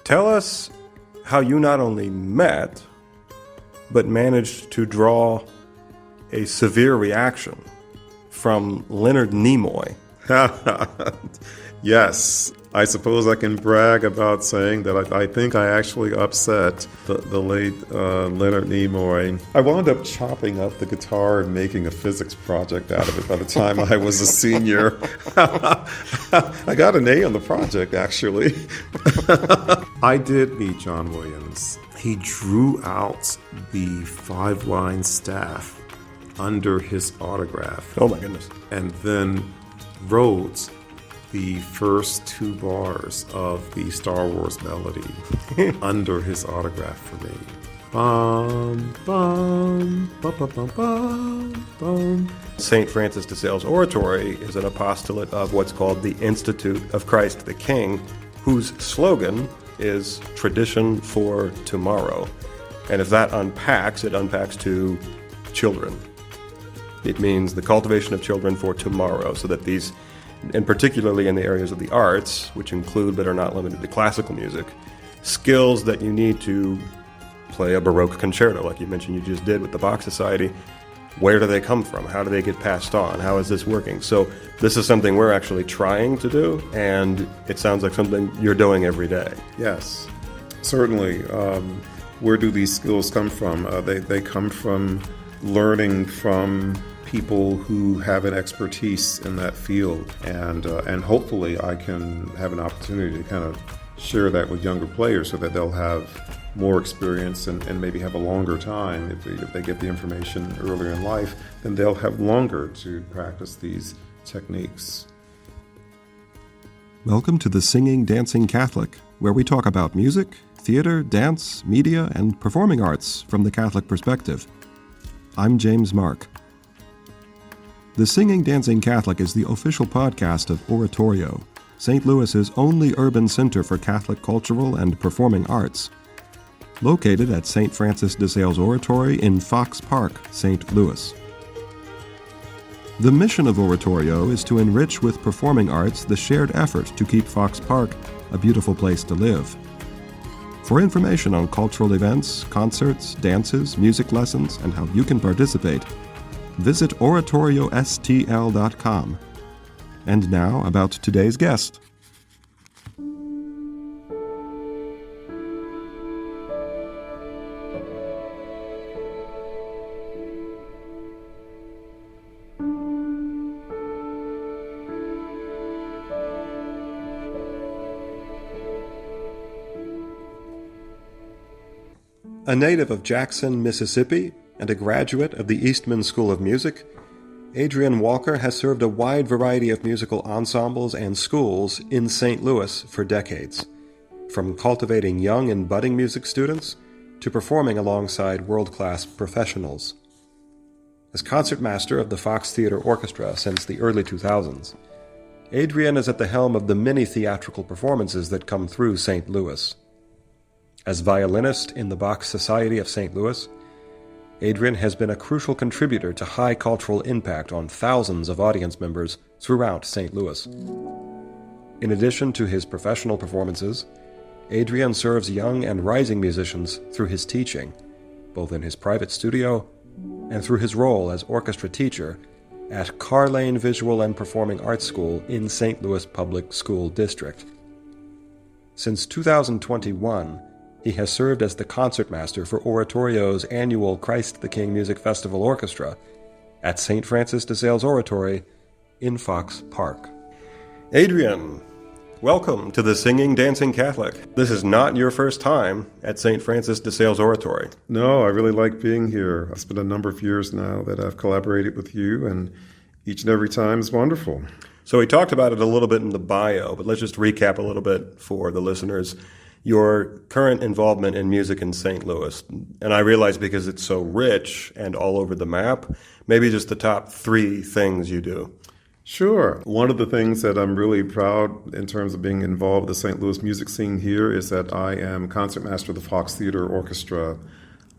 Tell us how you not only met, but managed to draw a severe reaction from Leonard Nimoy. Yes, I suppose I can brag about saying that I think I actually upset the late Leonard Nimoy. I wound up chopping up the guitar and making a physics project out of it by the time I was a senior. I got an A on the project, actually. I did meet John Williams. He drew out the 5-line staff under his autograph. Oh my goodness. And then wrote the first 2 bars of the Star Wars melody under his autograph for me. Bum, bum, bum, bum, bum, bum, bum. St. Francis de Sales Oratory is an apostolate of what's called the Institute of Christ the King, whose slogan is tradition for tomorrow. And if that unpacks, it unpacks to children. It means the cultivation of children for tomorrow, so that these, and particularly in the areas of the arts, which include but are not limited to classical music, skills that you need to play a Baroque concerto, like you mentioned you just did with the Bach Society. Where do they come from? How do they get passed on? How is this working? So this is something we're actually trying to do, and it sounds like something you're doing every day. Yes, certainly. Where do these skills come from? They come from learning from people who have an expertise in that field, and hopefully I can have an opportunity to kind of share that with younger players so that they'll have more experience and maybe have a longer time. If they get the information earlier in life, then they'll have longer to practice these techniques. Welcome to the Singing Dancing Catholic, where we talk about music, theater, dance, media, and performing arts from the Catholic perspective. I'm James Mark. The Singing Dancing Catholic is the official podcast of Oratorio, St. Louis's only urban center for Catholic cultural and performing arts. Located at St. Francis de Sales Oratory in Fox Park, St. Louis. The mission of Oratorio is to enrich with performing arts the shared effort to keep Fox Park a beautiful place to live. For information on cultural events, concerts, dances, music lessons, and how you can participate, visit oratoriostl.com. And now, about today's guest. A native of Jackson, Mississippi, and a graduate of the Eastman School of Music, Adrian Walker has served a wide variety of musical ensembles and schools in St. Louis for decades, from cultivating young and budding music students to performing alongside world-class professionals. As concertmaster of the Fox Theater Orchestra since the early 2000s, Adrian is at the helm of the many theatrical performances that come through St. Louis. As violinist in the Bach Society of St. Louis, Adrian has been a crucial contributor to high cultural impact on thousands of audience members throughout St. Louis. In addition to his professional performances, Adrian serves young and rising musicians through his teaching, both in his private studio and through his role as orchestra teacher at Carr Lane Visual and Performing Arts School in St. Louis Public School District. Since 2021, he has served as the concertmaster for Oratorio's annual Christ the King Music Festival Orchestra at St. Francis de Sales Oratory in Fox Park. Adrian, welcome to the Singing Dancing Catholic. This is not your first time at St. Francis de Sales Oratory. No, I really like being here. It's been a number of years now that I've collaborated with you, and each and every time is wonderful. So we talked about it a little bit in the bio, but let's just recap a little bit for the listeners. Your current involvement in music in St. Louis, and I realize because it's so rich and all over the map, maybe just the top 3 things you do. Sure. One of the things that I'm really proud in terms of being involved with the St. Louis music scene here is that I am concertmaster of the Fox Theater Orchestra.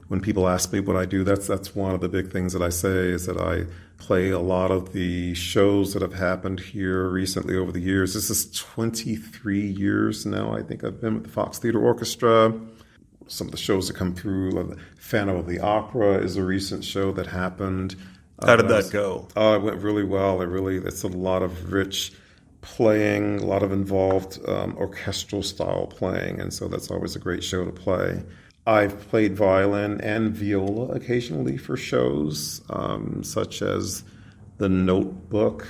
when people ask me what I do, that's one of the big things that I say is that I play a lot of the shows that have happened here recently over the years. This is 23 years now, I think I've been with the Fox Theater Orchestra. Some of the shows that come through, Phantom of the Opera is a recent show that happened. How did that go? It went really well. It's a lot of rich playing, a lot of involved orchestral style playing, and so that's always a great show to play. I've played violin and viola occasionally for shows, such as The Notebook,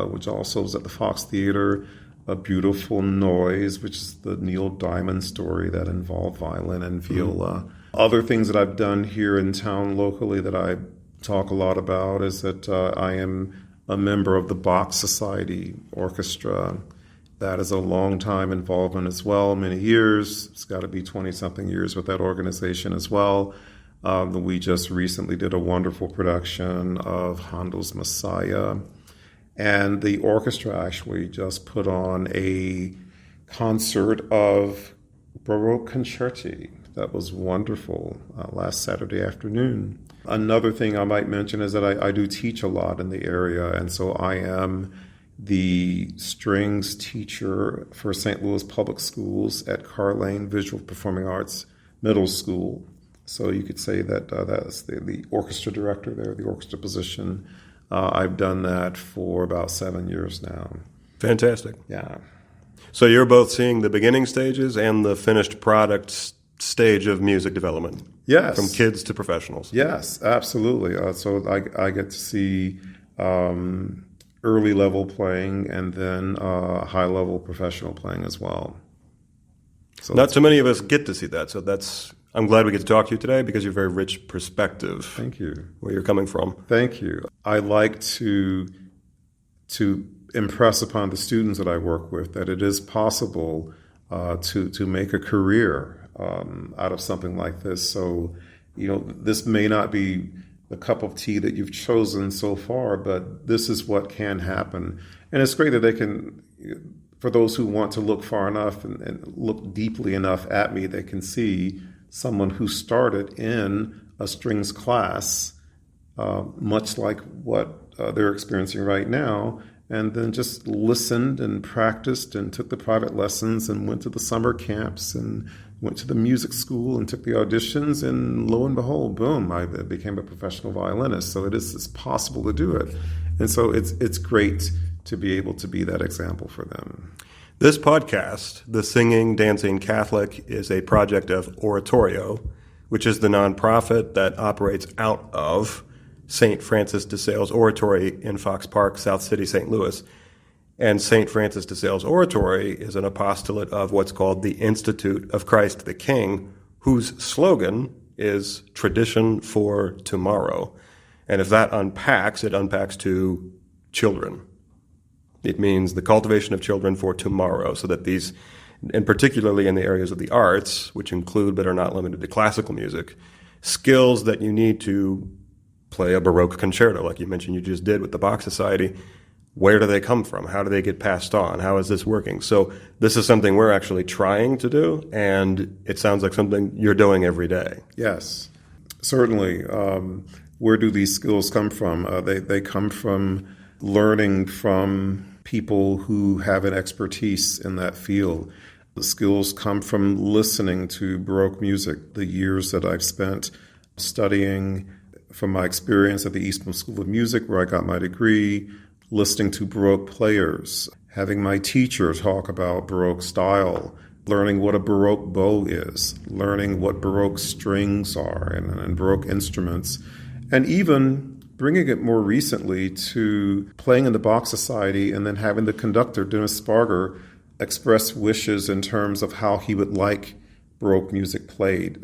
which also is at the Fox Theater, A Beautiful Noise, which is the Neil Diamond story that involved violin and viola. Other things that I've done here in town locally that I talk a lot about is that I am a member of the Bach Society Orchestra. That is a long time involvement as well, many years. It's got to be 20-something years with that organization as well. We just recently did a wonderful production of Handel's Messiah. And the orchestra actually just put on a concert of Baroque concerti. That was wonderful last Saturday afternoon. Another thing I might mention is that I do teach a lot in the area, and so I am the strings teacher for St. Louis Public Schools at Carlane Visual Performing Arts Middle School. So you could say that that's the orchestra director there, the orchestra position. I've done that for about 7 years now. Fantastic. Yeah. So you're both seeing the beginning stages and the finished product stage of music development. Yes. From kids to professionals. Yes, absolutely. So I get to see early level playing and then high level professional playing as well. So not too many of us get to see that. So I'm glad we get to talk to you today because you have a very rich perspective. Thank you. Where you're coming from. Thank you. I like to impress upon the students that I work with that it is possible to make a career out of something like this. So, this may not be the cup of tea that you've chosen so far, but this is what can happen. And it's great that they can, for those who want to look far enough and look deeply enough at me, they can see someone who started in a strings class, much like what they're experiencing right now, and then just listened and practiced and took the private lessons and went to the summer camps and went to the music school and took the auditions, and lo and behold, boom, I became a professional violinist. So it's possible to do it. And so it's great to be able to be that example for them. This podcast, The Singing, Dancing Catholic, is a project of Oratorio, which is the nonprofit that operates out of St. Francis de Sales Oratory in Fox Park, South City, St. Louis. And St. Francis de Sales Oratory is an apostolate of what's called the Institute of Christ the King, whose slogan is Tradition for Tomorrow. And if that unpacks, it unpacks to children. It means the cultivation of children for tomorrow, so that these, and particularly in the areas of the arts, which include but are not limited to classical music, skills that you need to play a Baroque concerto, like you mentioned you just did with the Bach Society. Where do they come from? How do they get passed on? How is this working? So this is something we're actually trying to do, and it sounds like something you're doing every day. Yes, certainly. Where do these skills come from? They come from learning from people who have an expertise in that field. The skills come from listening to Baroque music, the years that I've spent studying from my experience at the Eastman School of Music, where I got my degree, listening to Baroque players, having my teacher talk about Baroque style, learning what a Baroque bow is, learning what Baroque strings are and Baroque instruments, and even bringing it more recently to playing in the Bach Society and then having the conductor, Dennis Sparger, express wishes in terms of how he would like Baroque music played.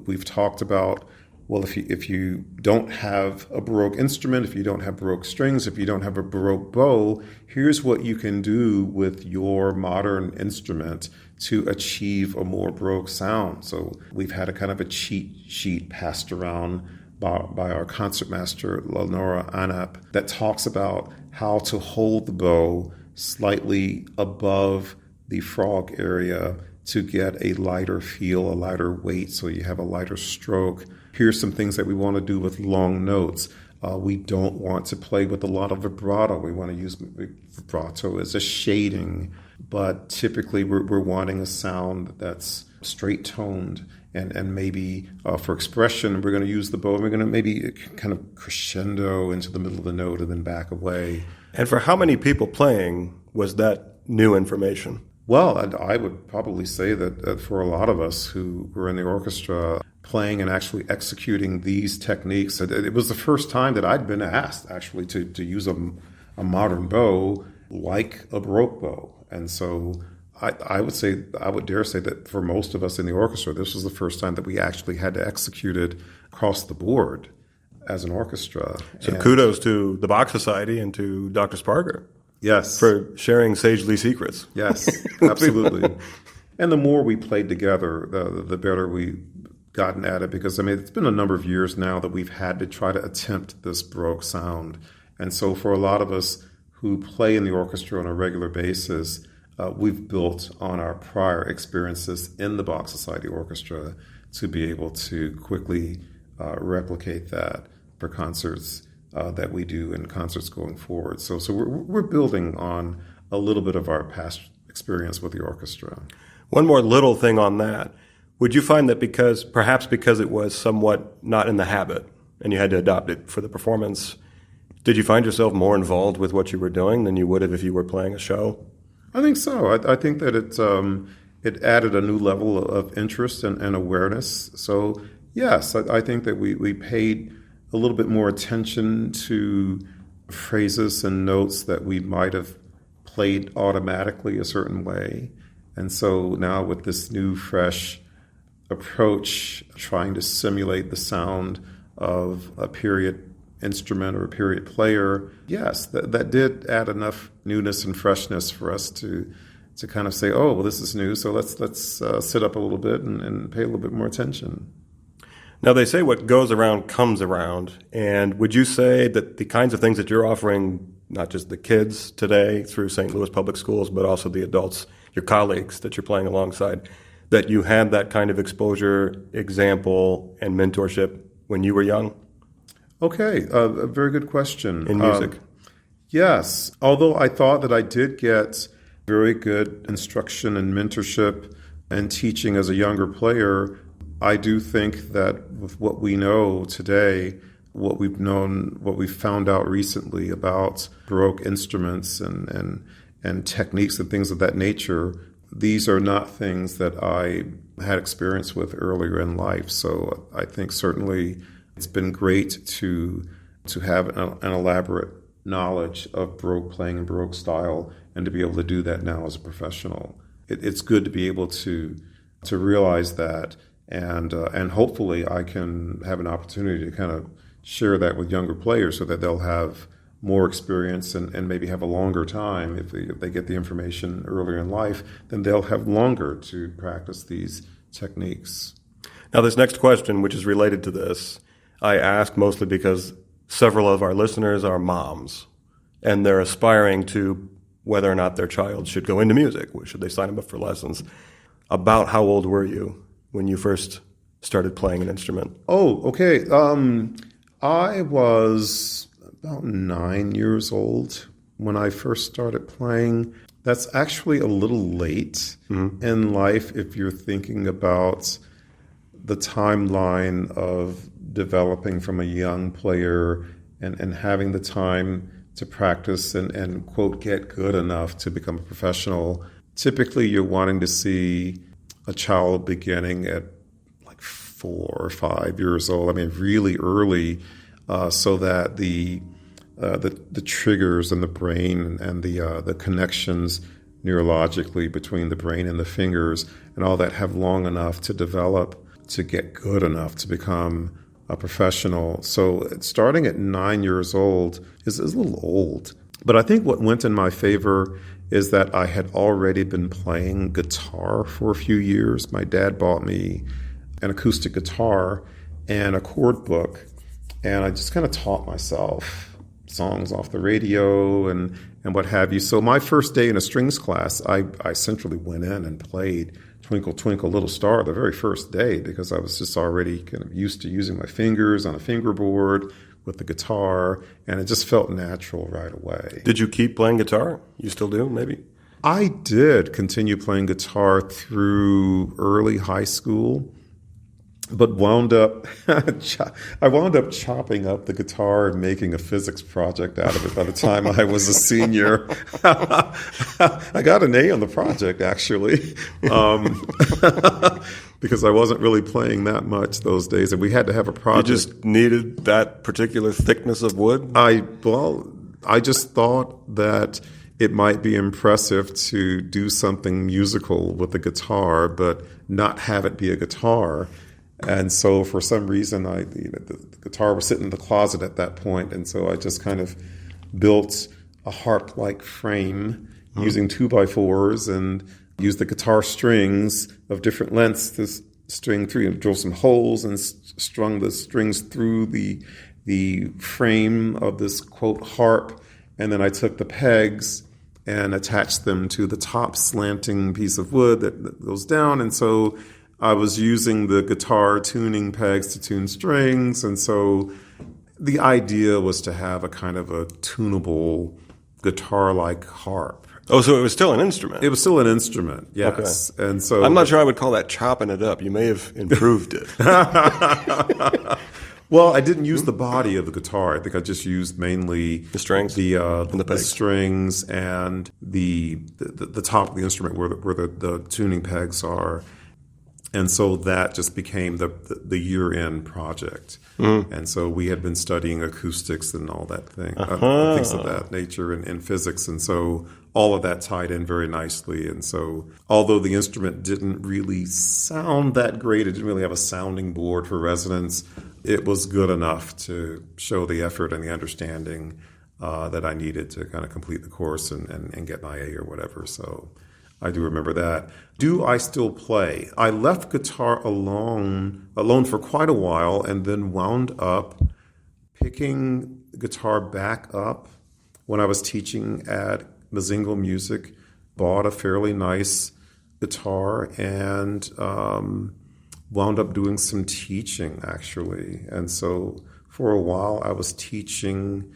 We've talked about, well, if you don't have a Baroque instrument, if you don't have Baroque strings, if you don't have a Baroque bow, here's what you can do with your modern instrument to achieve a more Baroque sound. So we've had a kind of a cheat sheet passed around by our concertmaster, Lenora Anap, that talks about how to hold the bow slightly above the frog area to get a lighter feel, a lighter weight, so you have a lighter stroke. here's some things that we want to do with long notes. We don't want to play with a lot of vibrato. We want to use vibrato as a shading, but typically we're wanting a sound that's straight toned, and maybe for expression we're going to use the bow, and we're going to maybe kind of crescendo into the middle of the note and then back away. And for how many people playing was that new information? Well, I would probably say that for a lot of us who were in the orchestra, playing and actually executing these techniques, it was the first time that I'd been asked actually to use a modern bow like a Baroque bow. And so I would dare say that for most of us in the orchestra, this was the first time that we actually had to execute it across the board as an orchestra. So kudos to the Bach Society and to Dr. Sparger. Yes. For sharing sagely secrets. Yes, absolutely. And the more we played together, the better we gotten at it, because it's been a number of years now that we've had to try to attempt this Baroque sound. And so for a lot of us who play in the orchestra on a regular basis, we've built on our prior experiences in the Bach Society Orchestra to be able to quickly replicate that for concerts that we do in concerts going forward. So we're building on a little bit of our past experience with the orchestra. One more little thing on that. Would you find that perhaps because it was somewhat not in the habit and you had to adopt it for the performance, did you find yourself more involved with what you were doing than you would have if you were playing a show? I think so. I think that it added a new level of interest and awareness. So yes, I think that we paid a little bit more attention to phrases and notes that we might have played automatically a certain way. And so now with this new, fresh approach, trying to simulate the sound of a period instrument or a period player, yes, that did add enough newness and freshness for us to kind of say, oh, well, this is new, so let's sit up a little bit and pay a little bit more attention. Now, they say what goes around comes around, and would you say that the kinds of things that you're offering, not just the kids today through St. Louis Public Schools, but also the adults, your colleagues that you're playing alongside, that you had that kind of exposure, example, and mentorship when you were young? Okay, a very good question. In music? Yes, although I thought that I did get very good instruction and mentorship and teaching as a younger player, I do think that with what we know today, what we've found out recently about Baroque instruments and techniques and things of that nature, these are not things that I had experience with earlier in life. So I think certainly it's been great to have an elaborate knowledge of Baroque playing and Baroque style, and to be able to do that now as a professional. It's good to be able to realize that, and hopefully I can have an opportunity to kind of share that with younger players so that they'll have more experience and maybe have a longer time. If they get the information earlier in life, then they'll have longer to practice these techniques. Now, this next question, which is related to this, I ask mostly because several of our listeners are moms, and they're aspiring to whether or not their child should go into music. Should they sign up for lessons? About how old were you when you first started playing an instrument? Oh, okay. I was about 9 years old when I first started playing. That's actually a little late in life if you're thinking about the timeline of developing from a young player and having the time to practice and quote, get good enough to become a professional. Typically, you're wanting to see a child beginning at like 4 or 5 years old. Really early, so that the triggers in the brain and the connections neurologically between the brain and the fingers and all that have long enough to develop to get good enough to become a professional. So starting at 9 years old is a little old. But I think what went in my favor is that I had already been playing guitar for a few years. My dad bought me an acoustic guitar and a chord book, and I just kind of taught myself songs off the radio and what have you. So my first day in a strings class, I essentially went in and played Twinkle, Twinkle, Little Star the very first day because I was just already kind of used to using my fingers on a fingerboard with the guitar, and it just felt natural right away. Did you keep playing guitar? You still do, maybe? I did continue playing guitar through early high school, but wound up chopping up the guitar and making a physics project out of it by the time I was a senior. I got an A on the project, actually, because I wasn't really playing that much those days, and we had to have a project. You just needed that particular thickness of wood? I just thought that it might be impressive to do something musical with the guitar, but not have it be a guitar. And so for some reason, the guitar was sitting in the closet at that point, and so I just kind of built a harp-like frame using 2x4s and used the guitar strings of different lengths to string through, and drilled some holes and strung the strings through the frame of this, quote, harp. And then I took the pegs and attached them to the top slanting piece of wood that goes down. And so I was using the guitar tuning pegs to tune strings. And so the idea was to have a kind of a tunable guitar-like harp. Oh, so it was still an instrument? It was still an instrument, yes. Okay. And so I'm not sure I would call that chopping it up. You may have improved it. Well, I didn't use the body of the guitar. I think I just used mainly the strings, the strings, and the top of the instrument where the tuning pegs are. And so that just became the year-end project. Mm-hmm. And so we had been studying acoustics and all that thing, things of that nature in physics. And so all of that tied in very nicely. And so although the instrument didn't really sound that great, it didn't really have a sounding board for resonance, it was good enough to show the effort and the understanding that I needed to kind of complete the course and get my A or whatever. So I do remember that. Do I still play? I left guitar alone for quite a while, and then wound up picking guitar back up when I was teaching at Mazingo Music. Bought a fairly nice guitar and wound up doing some teaching, actually. And so for a while I was teaching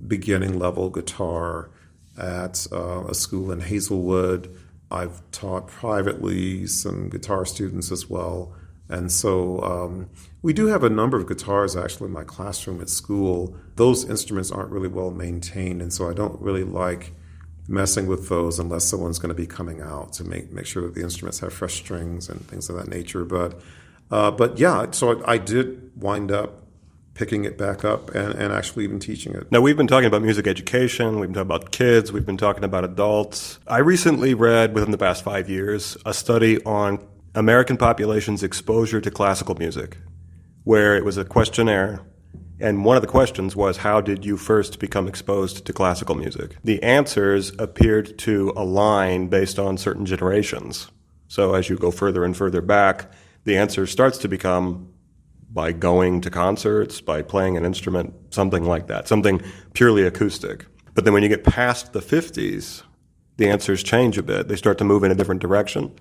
beginning level guitar at a school in Hazelwood. I've taught privately some guitar students as well. And so we do have a number of guitars actually in my classroom at school. Those instruments aren't really well maintained, and so I don't really like messing with those unless someone's going to be coming out to make sure that the instruments have fresh strings and things of that nature. But yeah, so I did wind up picking it back up and actually even teaching it. Now, we've been talking about music education, we've been talking about kids, we've been talking about adults. I recently read, within the past 5 years, a study on American population's exposure to classical music, where it was a questionnaire, and one of the questions was, how did you first become exposed to classical music? The answers appeared to align based on certain generations. So as you go further and further back, the answer starts to become by going to concerts, by playing an instrument, something like that, something purely acoustic. But then when you get past the 50s, the answers change a bit. They start to move in a different direction.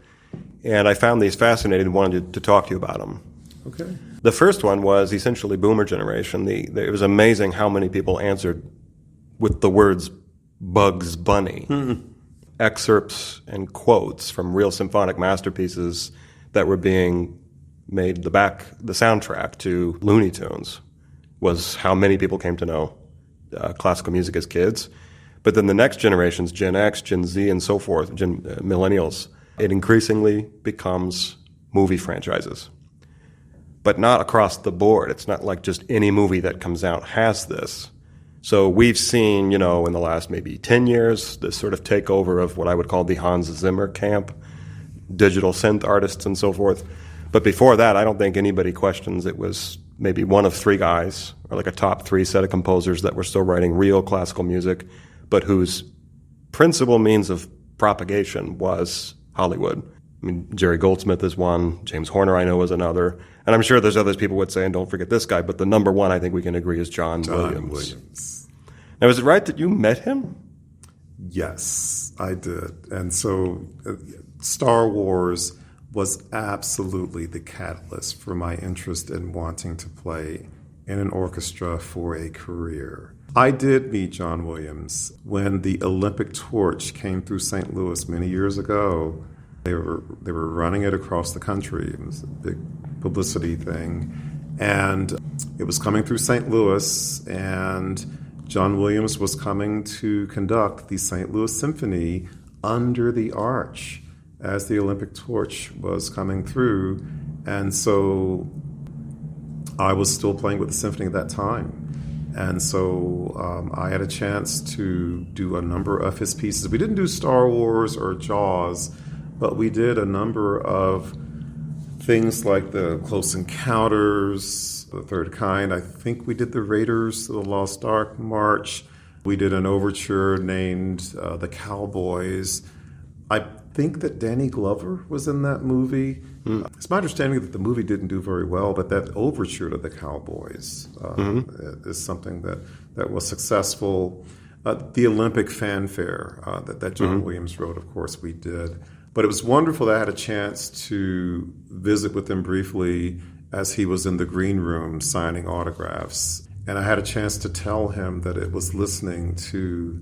And I found these fascinating and wanted to talk to you about them. Okay. The first one was essentially boomer generation. It was amazing how many people answered with the words Bugs Bunny. Mm-hmm. Excerpts and quotes from real symphonic masterpieces that were being made the soundtrack to Looney Tunes was how many people came to know classical music as kids. But then the next generations, Gen X, Gen Z, and so forth, millennials, it increasingly becomes movie franchises. But not across the board. It's not like just any movie that comes out has this. So we've seen, in the last maybe 10 years, this sort of takeover of what I would call the Hans Zimmer camp, digital synth artists and so forth. But before that, I don't think anybody questions it was maybe one of three guys, or like a top three set of composers that were still writing real classical music, but whose principal means of propagation was Hollywood. I mean, Jerry Goldsmith is one, James Horner I know is another, and I'm sure there's others people would say, and don't forget this guy, but the number one I think we can agree is John Williams. Now, is it right that you met him? Yes, I did. And so Star Wars was absolutely the catalyst for my interest in wanting to play in an orchestra for a career. I did meet John Williams when the Olympic torch came through St. Louis many years ago. They were running it across the country. It was a big publicity thing. And it was coming through St. Louis, and John Williams was coming to conduct the St. Louis Symphony under the arch as the Olympic torch was coming through. And so I was still playing with the symphony at that time. And so I had a chance to do a number of his pieces. We didn't do Star Wars or Jaws, but we did a number of things like the Close Encounters, The Third Kind. I think we did the Raiders of the Lost Ark March. We did an overture named The Cowboys. I think that Danny Glover was in that movie. It's my understanding that the movie didn't do very well, but that overture to The Cowboys is something that was successful. The Olympic Fanfare that John Williams wrote, of course, we did. But it was wonderful that I had a chance to visit with him briefly as he was in the green room signing autographs. And I had a chance to tell him that it was listening to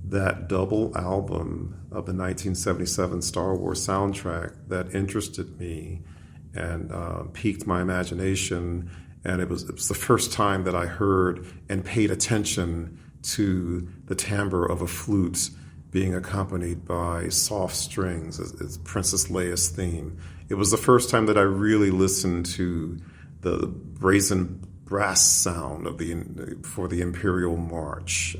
that double album of the 1977 Star Wars soundtrack that interested me and piqued my imagination. And it was the first time that I heard and paid attention to the timbre of a flute being accompanied by soft strings. It's Princess Leia's theme. It was the first time that I really listened to the brazen brass sound for the Imperial March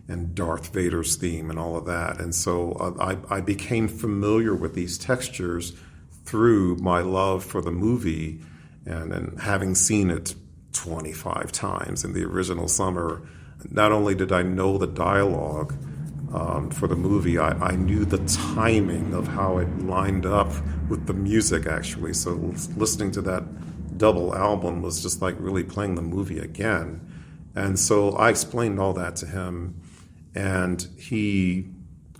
and Darth Vader's theme and all of that. And so I became familiar with these textures through my love for the movie and having seen it 25 times in the original summer. Not only did I know the dialogue for the movie, I knew the timing of how it lined up with the music, actually. So listening to that double album was just like really playing the movie again. And so I explained all that to him, and he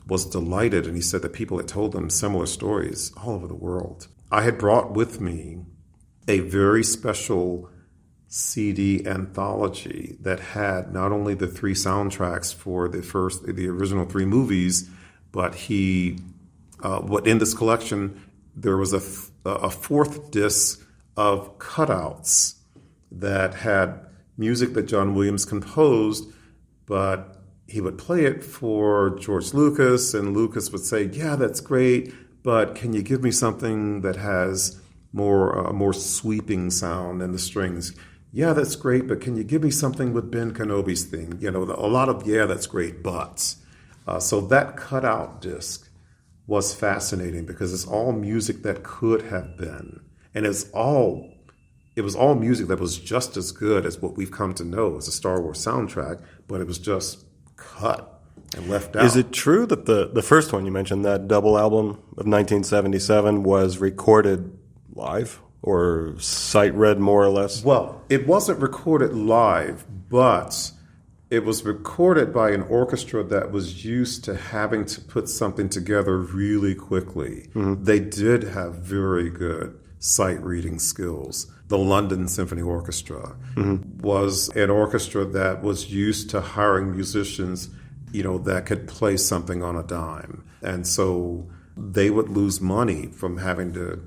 was delighted, and he said that people had told him similar stories all over the world. I had brought with me a very special CD anthology that had not only the 3 soundtracks for the original 3 movies, but in this collection there was a 4th disc of cutouts that had music that John Williams composed, but he would play it for George Lucas, and Lucas would say, "Yeah, that's great, but can you give me something that has more sweeping sound in the strings?" "Yeah, that's great, but can you give me something with Ben Kenobi's theme?" A lot of, "Yeah, that's great, but." So that cutout disc was fascinating because it's all music that could have been. And it was all music that was just as good as what we've come to know as a Star Wars soundtrack, but it was just cut and left out. Is it true that the first one you mentioned, that double album of 1977, was recorded live or sight read more or less? Well, it wasn't recorded live, but it was recorded by an orchestra that was used to having to put something together really quickly. They did have very good sight reading skills. The London Symphony Orchestra was an orchestra that was used to hiring musicians, that could play something on a dime. And so they would lose money from having to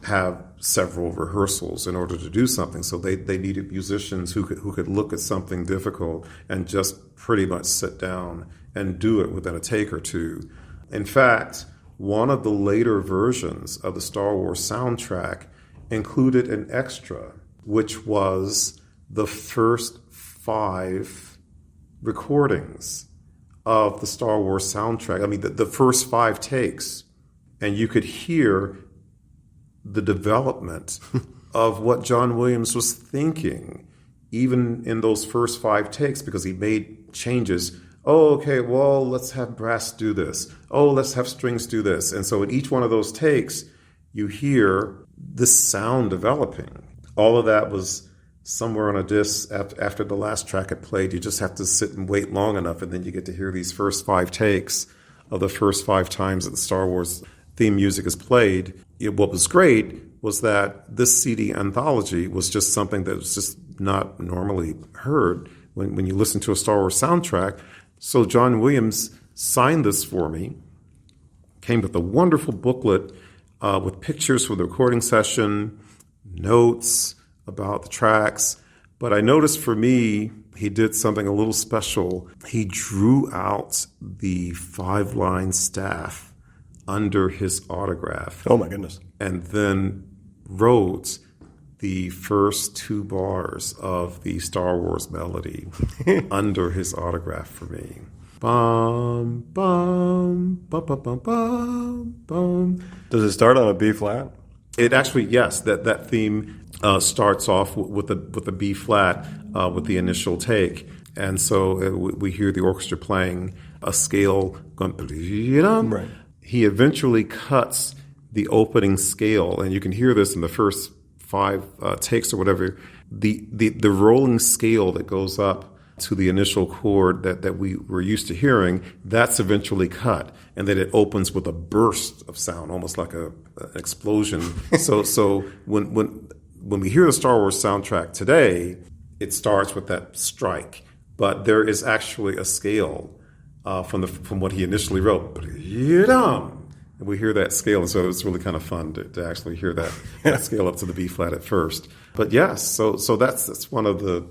have several rehearsals in order to do something. So they needed musicians who could look at something difficult and just pretty much sit down and do it within a take or two. In fact, one of the later versions of the Star Wars soundtrack included an extra, which was the first 5 recordings of the Star Wars soundtrack. I mean, the first 5 takes, and you could hear the development of what John Williams was thinking, even in those first 5 takes, because he made changes. Oh, okay, well, let's have brass do this. Oh, let's have strings do this. And so in each one of those takes, you hear this sound developing. All of that was somewhere on a disc after the last track had played. You just have to sit and wait long enough, and then you get to hear these first 5 takes of the first 5 times that the Star Wars theme music is played. What was great was that this CD anthology was just something that was just not normally heard when you listen to a Star Wars soundtrack. So John Williams signed this for me, came with a wonderful booklet with pictures from the recording session, notes about the tracks. But I noticed for me, he did something a little special. He drew out the 5-line staff under his autograph. Oh, my goodness. And then wrote the first 2 bars of the Star Wars melody under his autograph for me. Bum, bum, bum, bum, bum, bum, bum. Does it start on a B flat? It actually, yes, that theme starts off with a B flat with the initial take. And so we hear the orchestra playing a scale going, Right. He eventually cuts the opening scale, and you can hear this in the first 5 takes or whatever. The rolling scale that goes up to the initial chord that we were used to hearing, that's eventually cut, and then it opens with a burst of sound, almost like an explosion. So when we hear the Star Wars soundtrack today, it starts with that strike, but there is actually a scale from what he initially wrote. And we hear that scale, and so it's really kind of fun to actually hear that scale up to the B flat at first. But yes, so that's one of the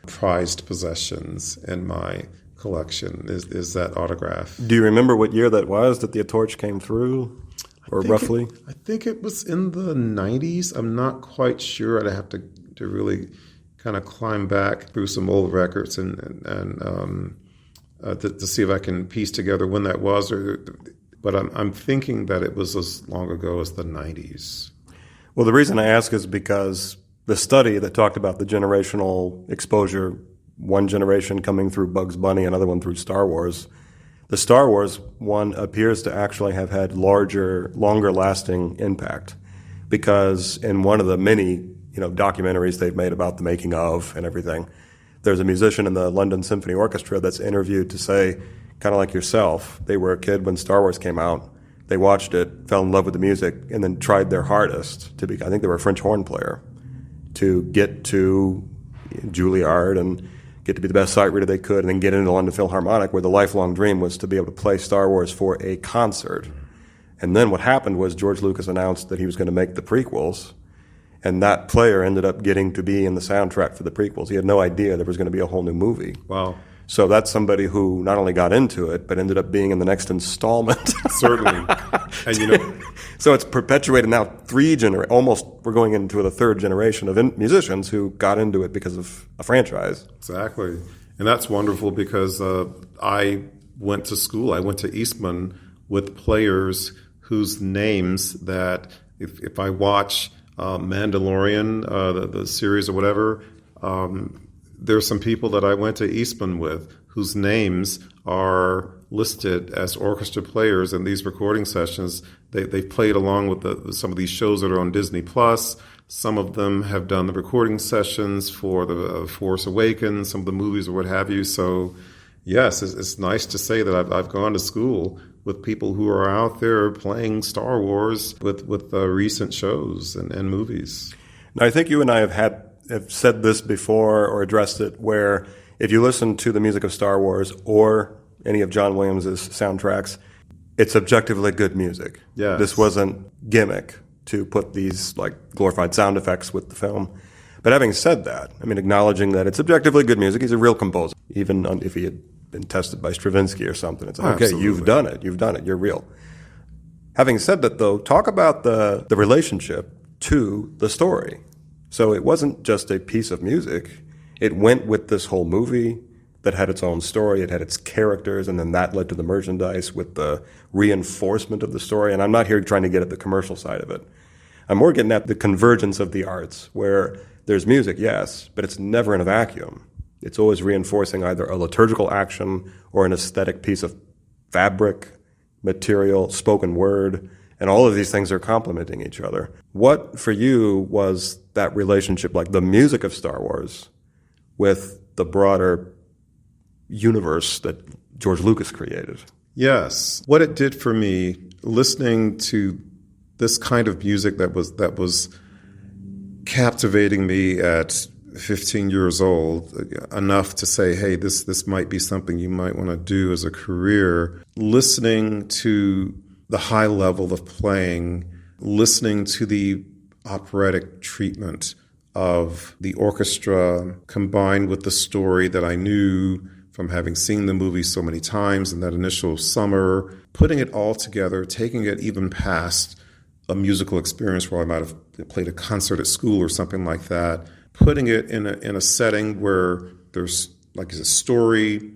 prized possessions in my collection is that autograph. Do you remember what year that was that the torch came through, or roughly? I think it was in the 90s. I'm not quite sure. I'd have to really kind of climb back through some old records and to see if I can piece together when that was. But I'm thinking that it was as long ago as the 90s. Well, the reason I ask is because the study that talked about the generational exposure, one generation coming through Bugs Bunny, another one through Star Wars, the Star Wars one appears to actually have had longer lasting impact, because in one of the many documentaries they've made about the making of and everything, there's a musician in the London Symphony Orchestra that's interviewed to say, kind of like yourself, they were a kid when Star Wars came out. They watched it, fell in love with the music, and then tried their hardest to be, I think they were a French horn player, to get to Juilliard and get to be the best sight reader they could, and then get into the London Philharmonic, where the lifelong dream was to be able to play Star Wars for a concert. And then what happened was George Lucas announced that he was going to make the prequels, and that player ended up getting to be in the soundtrack for the prequels. He had no idea there was going to be a whole new movie. Wow. So that's somebody who not only got into it, but ended up being in the next installment. Certainly. And so it's perpetuated now almost we're going into the 3rd generation of musicians who got into it because of a franchise. Exactly. And that's wonderful because I went to school. I went to Eastman with players whose names that if I watch Mandalorian, the series or whatever, there's some people that I went to Eastman with whose names are listed as orchestra players in these recording sessions. They've played along with some of these shows that are on Disney Plus. Some of them have done the recording sessions for the Force Awakens, some of the movies or what have you. So, yes, it's nice to say that I've gone to school with people who are out there playing Star Wars with recent shows and movies. Now, I think you and I have said this before or addressed it, where if you listen to the music of Star Wars or any of John Williams' soundtracks, it's objectively good music. Yes. This wasn't gimmick to put these glorified sound effects with the film. But having said that, acknowledging that it's objectively good music, he's a real composer. Even if he had been tested by Stravinsky or something, it's like, okay, Absolutely. you've done it, you're real. Having said that, though, talk about the relationship to the story. So it wasn't just a piece of music. It went with this whole movie that had its own story. It had its characters, and then that led to the merchandise with the reinforcement of the story. And I'm not here trying to get at the commercial side of it. I'm more getting at the convergence of the arts, where there's music, yes, but it's never in a vacuum. It's always reinforcing either a liturgical action or an aesthetic piece of fabric, material, spoken word, and all of these things are complementing each other. What, for you, was that relationship like, the music of Star Wars with the broader universe that George Lucas created? Yes. What it did for me, listening to this kind of music that was captivating me at 15 years old, enough to say, hey, this might be something you might want to do as a career. Listening to the high level of playing, listening to the operatic treatment of the orchestra combined with the story that I knew from having seen the movie so many times in that initial summer, putting it all together, taking it even past a musical experience where I might have played a concert at school or something like that, putting it in a setting where there's like a story,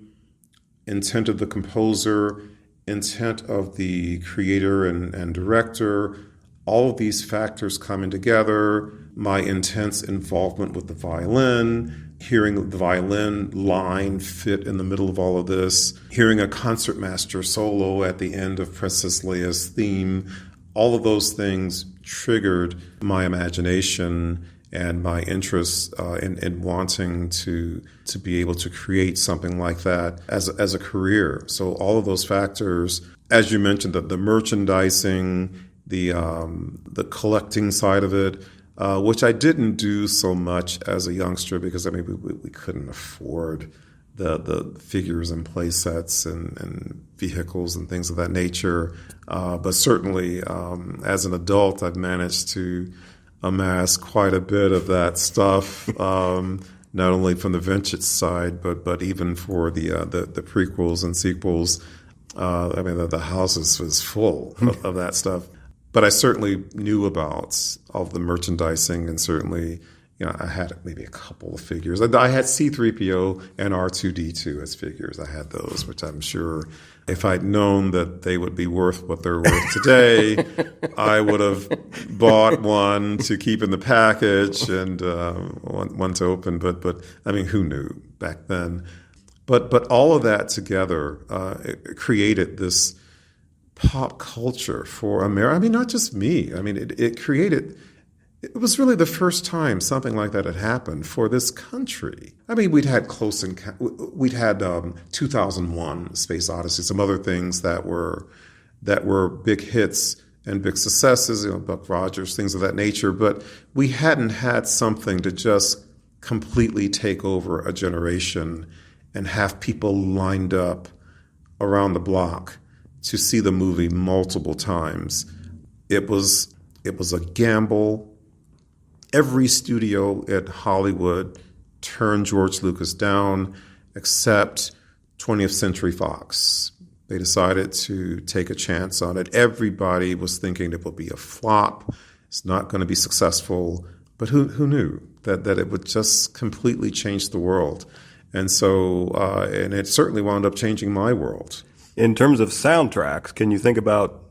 intent of the composer, intent of the creator and director, all of these factors coming together, my intense involvement with the violin, hearing the violin line fit in the middle of all of this, hearing a concertmaster solo at the end of Princess Leia's theme, all of those things triggered my imagination and my interest in wanting to be able to create something like that as a career. So all of those factors, as you mentioned, the merchandising, the collecting side of it, which I didn't do so much as a youngster because we couldn't afford the figures and play sets and vehicles and things of that nature. But certainly as an adult, I've managed to amass quite a bit of that stuff, not only from the vintage side, but even for the prequels and sequels. The house is full of that stuff. But I certainly knew about all of the merchandising, and certainly, I had maybe a couple of figures. I had C-3PO and R2-D2 as figures. I had those, which I'm sure if I'd known that they would be worth what they're worth today, I would have bought one to keep in the package and one to open. But who knew back then? But all of that together it created this pop culture for America. Not just me. It created. It was really the first time something like that had happened for this country. We'd had 2001: Space Odyssey, some other things that were big hits and big successes. Buck Rogers, things of that nature. But we hadn't had something to just completely take over a generation and have people lined up around the block to see the movie multiple times. It was a gamble. Every studio at Hollywood turned George Lucas down except 20th Century Fox. They decided to take a chance on it. Everybody was thinking it would be a flop. It's not going to be successful. But who knew that it would just completely change the world? And so, and it certainly wound up changing my world. In terms of soundtracks, can you think about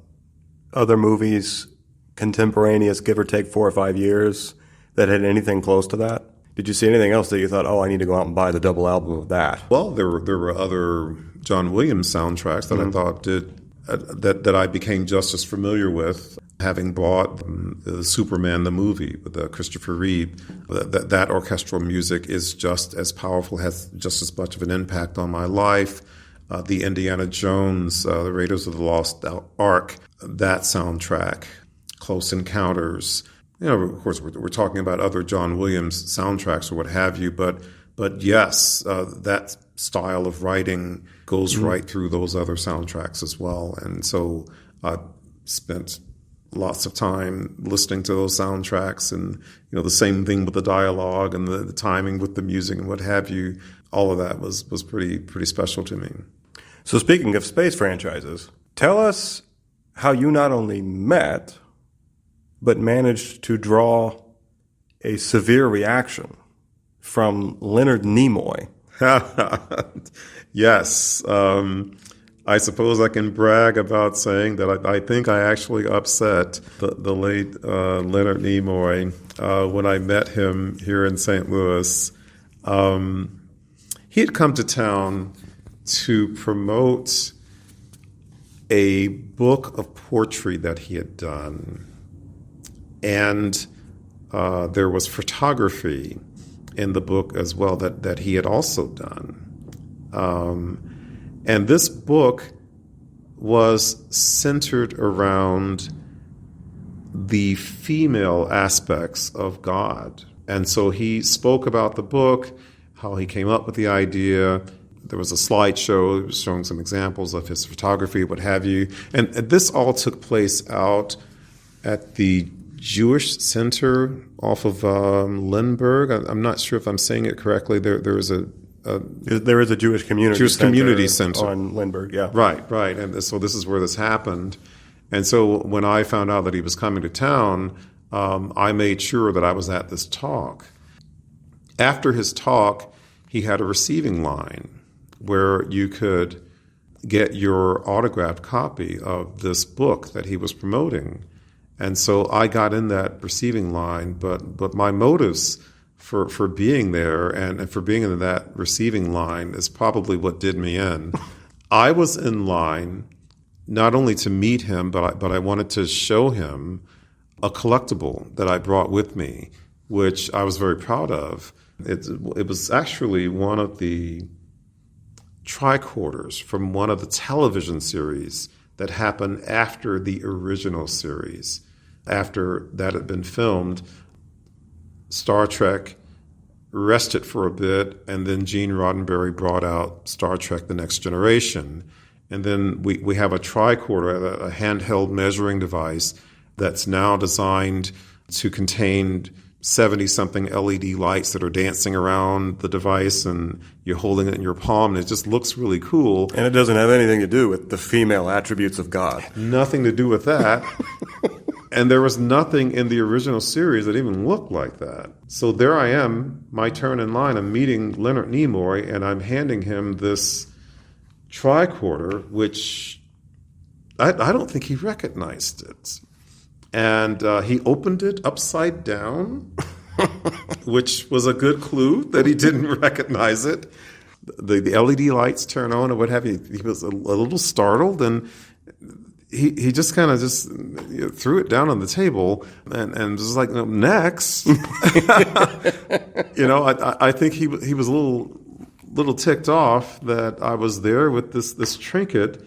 other movies, contemporaneous, give or take 4 or 5 years, that had anything close to that? Did you see anything else that you thought, I need to go out and buy the double album of that? Well, there were other John Williams soundtracks that I thought did that I became just as familiar with, having bought Superman the movie with Christopher Reeve. That orchestral music is just as powerful, has just as much of an impact on my life. The Indiana Jones, the Raiders of the Lost Ark, that soundtrack, Close Encounters. Of course, we're talking about other John Williams soundtracks or what have you, but yes, that style of writing goes right through those other soundtracks as well. And so I spent lots of time listening to those soundtracks, and the same thing with the dialogue and the timing with the music and what have you. All of that was pretty special to me. So speaking of space franchises, tell us how you not only met, but managed to draw a severe reaction from Leonard Nimoy. Yes. I suppose I can brag about saying that I think I actually upset the late Leonard Nimoy when I met him here in St. Louis. He had come to town to promote a book of poetry that he had done. And there was photography in the book as well that he had also done. And this book was centered around the female aspects of God. And so he spoke about the book, how he came up with the idea. There was a slideshow showing some examples of his photography, what have you. And this all took place out at the Jewish Center off of Lindbergh. I'm not sure if I'm saying it correctly. There is a Jewish community center on Lindbergh, yeah. Right. And so this is where this happened. And so when I found out that he was coming to town, I made sure that I was at this talk. After his talk, he had a receiving line where you could get your autographed copy of this book that he was promoting. And so I got in that receiving line, but my motives for being there and for being in that receiving line is probably what did me in. I was in line not only to meet him, but I wanted to show him a collectible that I brought with me, which I was very proud of. It was actually one of the tricorders from one of the television series that happened after the original series. After that had been filmed, Star Trek rested for a bit, and then Gene Roddenberry brought out Star Trek: The Next Generation. And then we have a tricorder, a handheld measuring device that's now designed to contain 70-something LED lights that are dancing around the device, and you're holding it in your palm, and it just looks really cool. And it doesn't have anything to do with the female attributes of God. Nothing to do with that. And there was nothing in the original series that even looked like that. So there I am, my turn in line. I'm meeting Leonard Nimoy, and I'm handing him this tricorder, which I don't think he recognized it. And he opened it upside down, which was a good clue that he didn't recognize it. The LED lights turn on and what have you. He was a little startled, and he just kind of threw it down on the table and was like, next. I think he was a little ticked off that I was there with this trinket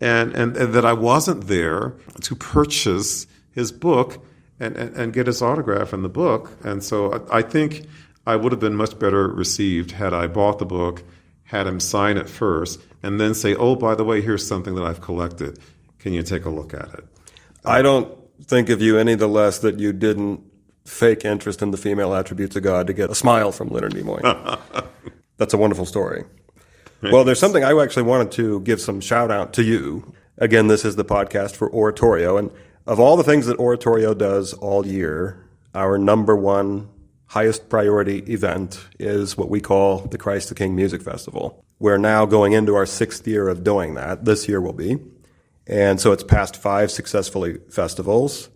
and that I wasn't there to purchase his book and get his autograph in the book. And so I think I would have been much better received had I bought the book, had him sign it first, and then say, oh, by the way, here's something that I've collected. Can you take a look at it? I don't think of you any the less that you didn't fake interest in the female attributes of God to get a smile from Leonard Nimoy. That's a wonderful story. Well, there's something I actually wanted to give some shout out to you. Again, this is the podcast for Oratorio, and of all the things that Oratorio does all year, our number one highest priority event is what we call the Christ the King Music Festival. We're now going into our 6th year of doing that. This year will be. And so it's passed 5 successful festivals.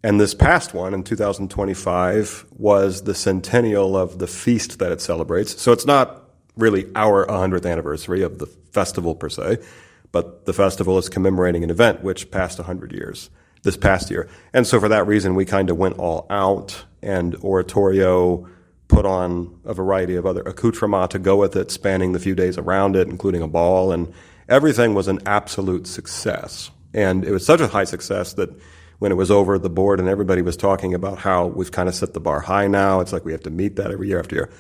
And this past one in 2025 was the centennial of the feast that it celebrates. So it's not really our 100th anniversary of the festival per se, but the festival is commemorating an event which passed 100 years this past year. And so for that reason, we kind of went all out, and Oratorio put on a variety of other accoutrements to go with it, spanning the few days around it, including a ball, and everything was an absolute success. And it was such a high success that when it was over, the board and everybody was talking about how we've kind of set the bar high now. It's like we have to meet that every year after year.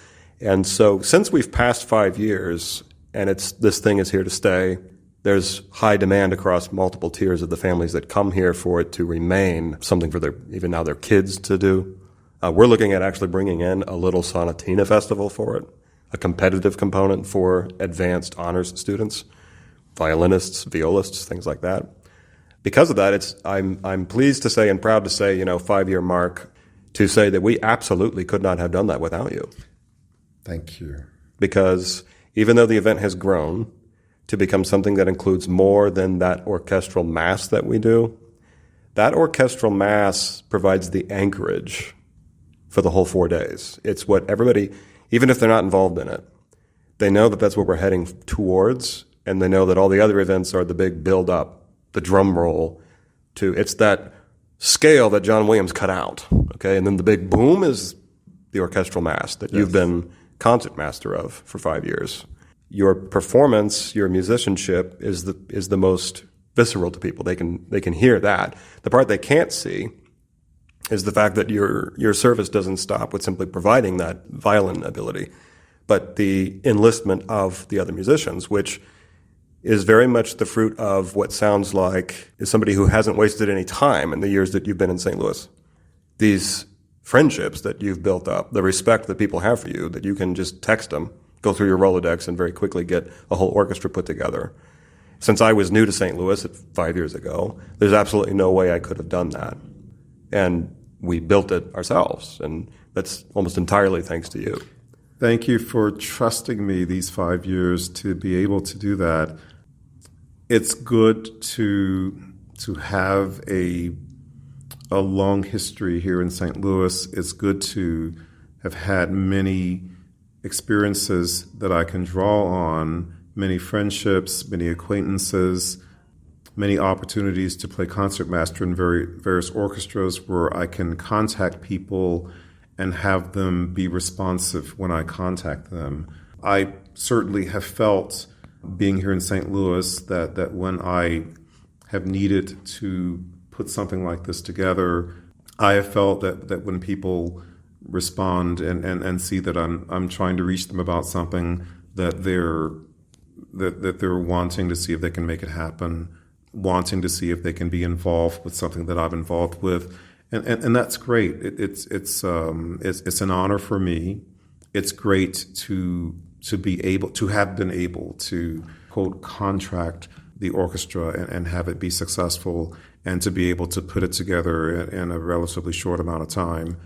And so since we've passed 5 years, and this thing is here to stay, there's high demand across multiple tiers of the families that come here for it to remain something for even now their kids to do. We're looking at actually bringing in a little sonatina festival for it, a competitive component for advanced honors students, violinists, violists, things like that. Because of that, I'm pleased to say and proud to say, 5-year mark, to say that we absolutely could not have done that without you. Thank you. Because even though the event has grown to become something that includes more than that orchestral mass that we do, that orchestral mass provides the anchorage for the whole 4 days. It's what everybody, even if they're not involved in it, they know that that's what we're heading towards, and they know that all the other events are the big build-up, the drum roll it's that scale that John Williams cut out, okay? And then the big boom is the orchestral mass that you've been concert master of for 5 years. Your performance, your musicianship is the most visceral to people. They can hear that. The part they can't see is the fact that your service doesn't stop with simply providing that violin ability, but the enlistment of the other musicians, which is very much the fruit of what sounds like is somebody who hasn't wasted any time in the years that you've been in St. Louis. These friendships that you've built up, the respect that people have for you, that you can just text them, go through your Rolodex, and very quickly get a whole orchestra put together. Since I was new to St. Louis 5 years ago, there's absolutely no way I could have done that. And we built it ourselves, and that's almost entirely thanks to you. Thank you for trusting me these 5 years to be able to do that. It's good to have a long history here in St. Louis. It's good to have had many experiences that I can draw on, many friendships, many acquaintances, many opportunities to play concertmaster in various orchestras where I can contact people and have them be responsive when I contact them. I certainly have felt, being here in St. Louis, that when I have needed to put something like this together, I have felt that when people respond and see that I'm trying to reach them about something, that they're wanting to see if they can make it happen, wanting to see if they can be involved with something that I'm involved with, and that's great. It's an honor for me. It's great to have been able to quote contract the orchestra and have it be successful, and to be able to put it together in a relatively short amount of time.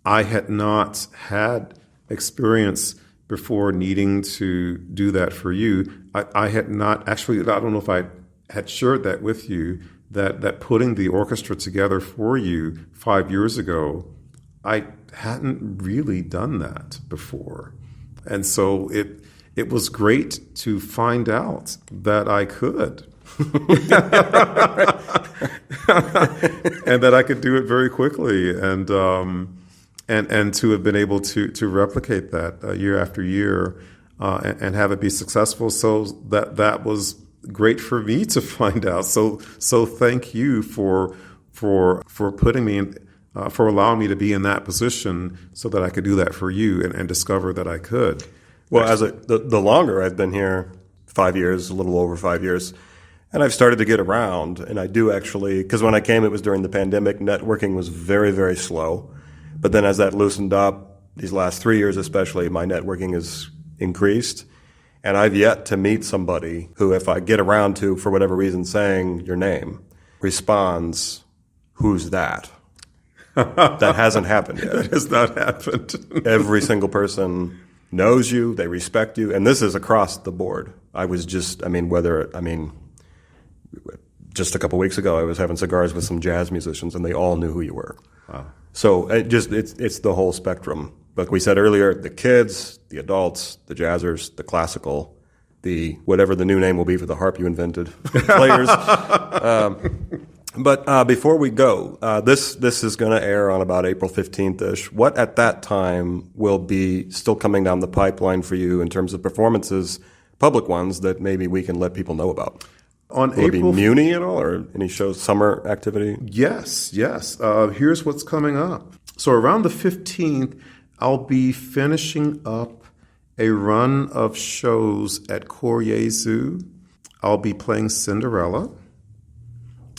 I had not had experience before needing to do that for you. I had not, actually, I don't know if I had shared that with you, that putting the orchestra together for you 5 years ago, I hadn't really done that before. And so it was great to find out that I could. And that I could do it very quickly, and to have been able to replicate that year after year, and have it be successful. So that was great for me to find out. So thank you for putting me in, for allowing me to be in that position so that I could do that for you and discover that I could. Well, the longer I've been here, 5 years, a little over 5 years, and I've started to get around, and I do actually, because when I came, it was during the pandemic. Networking was very, very slow. But then as that loosened up, these last 3 years especially, my networking has increased. And I've yet to meet somebody who, if I get around to, for whatever reason, saying your name, responds, "Who's that?" That hasn't happened yet. That has not happened. Every single person knows you, they respect you, and this is across the board. Just a couple weeks ago, I was having cigars with some jazz musicians, and they all knew who you were. Wow. So it's the whole spectrum. Like we said earlier, the kids, the adults, the jazzers, the classical, the whatever the new name will be for the harp you invented, players. But before we go, this is going to air on about April 15th-ish. What at that time will be still coming down the pipeline for you in terms of performances, public ones, that maybe we can let people know about? On Will April, it be Muni at all, or any shows, summer activity? Yes. Here's what's coming up. So around the 15th, I'll be finishing up a run of shows at Corrier Zoo. I'll be playing Cinderella.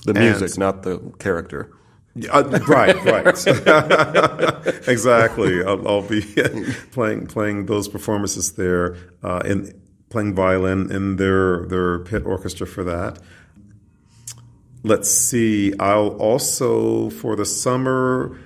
The music, not the character. Right. Exactly. I'll be playing those performances there, playing violin in their pit orchestra for that. Let's see. I'll also, for the summer,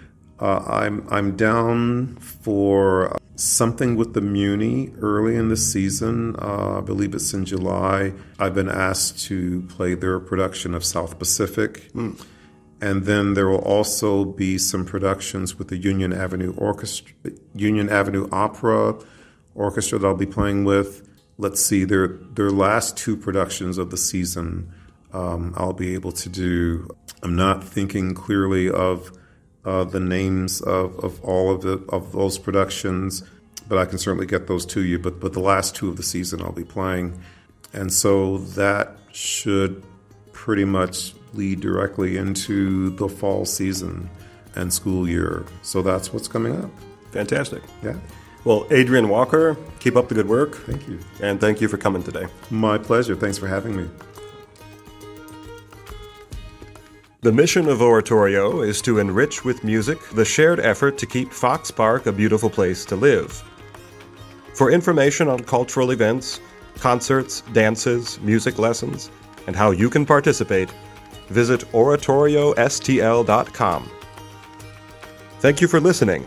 I'm down for something with the Muni early in the season. I believe it's in July. I've been asked to play their production of South Pacific. And then there will also be some productions with the Union Avenue Opera Orchestra that I'll be playing with. Let's see, their last two productions of the season I'll be able to do. I'm not thinking clearly of the names of all of those productions, but I can certainly get those to you. But the last two of the season I'll be playing. And so that should pretty much lead directly into the fall season and school year. So that's what's coming up. Fantastic. Yeah. Well, Adrian Walker, keep up the good work. Thank you. And thank you for coming today. My pleasure. Thanks for having me. The mission of Oratorio is to enrich with music the shared effort to keep Fox Park a beautiful place to live. For information on cultural events, concerts, dances, music lessons, and how you can participate, visit oratoriostl.com. Thank you for listening.